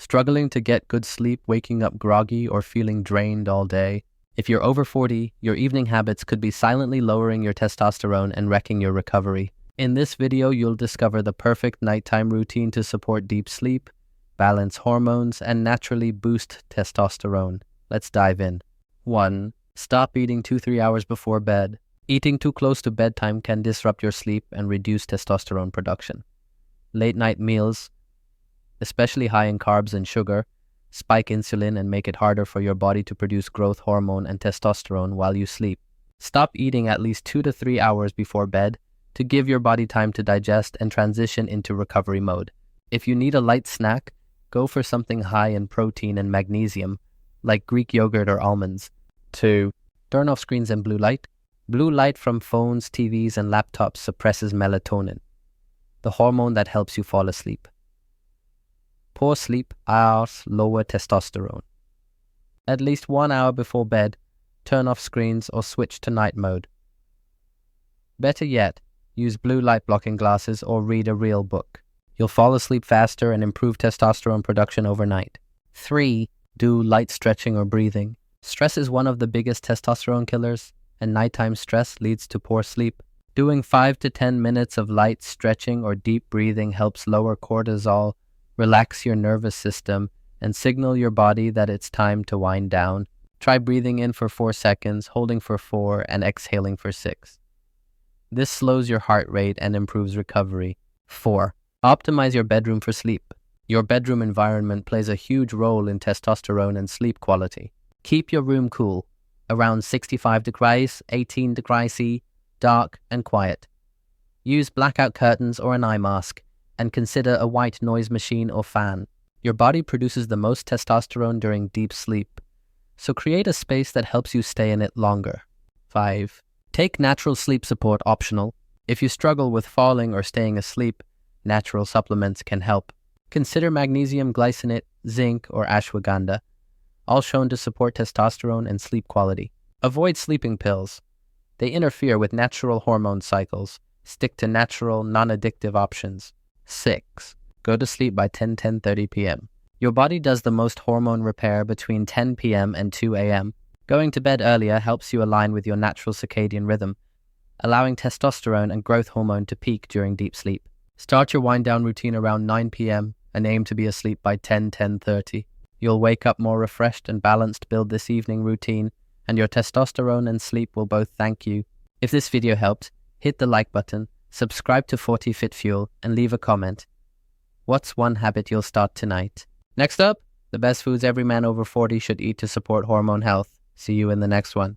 Struggling to get good sleep, waking up groggy, or feeling drained all day? If you're over 40, your evening habits could be silently lowering your testosterone and wrecking your recovery. In this video, you'll discover the perfect nighttime routine to support deep sleep, balance hormones, and naturally boost testosterone. Let's dive in. 1. Stop eating 2-3 hours before bed. Eating too close to bedtime can disrupt your sleep and reduce testosterone production. Late-night meals, especially high in carbs and sugar, spike insulin and make it harder for your body to produce growth hormone and testosterone while you sleep. Stop eating at least 2 to 3 hours before bed to give your body time to digest and transition into recovery mode. If you need a light snack, go for something high in protein and magnesium, like Greek yogurt or almonds. 2. Turn off screens and blue light. Blue light from phones, TVs, and laptops suppresses melatonin, the hormone that helps you fall asleep. Poor sleep hours lower testosterone. At least 1 hour before bed, turn off screens or switch to night mode. Better yet, use blue light blocking glasses or read a real book. You'll fall asleep faster and improve testosterone production overnight. 3. Do light stretching or breathing. Stress is one of the biggest testosterone killers, and nighttime stress leads to poor sleep. Doing 5 to 10 minutes of light stretching or deep breathing helps lower cortisol, relax your nervous system, and signal your body that it's time to wind down. Try breathing in for 4 seconds, holding for 4, and exhaling for 6. This slows your heart rate and improves recovery. 4. Optimize your bedroom for sleep. Your bedroom environment plays a huge role in testosterone and sleep quality. Keep your room cool, around 65 degrees, 18 degrees C, dark and quiet. Use blackout curtains or an eye mask, and consider a white noise machine or fan. Your body produces the most testosterone during deep sleep, so create a space that helps you stay in it longer. 5. Take natural sleep support optional. If you struggle with falling or staying asleep, natural supplements can help. Consider magnesium glycinate, zinc, or ashwagandha, all shown to support testosterone and sleep quality. Avoid sleeping pills. They interfere with natural hormone cycles. Stick to natural, non-addictive options. 6. Go to sleep by 10:30 p.m. Your body does the most hormone repair between 10 p.m. and 2 a.m. Going to bed earlier helps you align with your natural circadian rhythm, allowing testosterone and growth hormone to peak during deep sleep. Start your wind-down routine around 9 p.m. and aim to be asleep by 10:30. You'll wake up more refreshed and balanced. Build this evening routine, and your testosterone and sleep will both thank you. If this video helped, hit the like button, subscribe to 40 Fit Fuel, and leave a comment. What's one habit you'll start tonight? Next up, the best foods every man over 40 should eat to support hormone health. See you in the next one.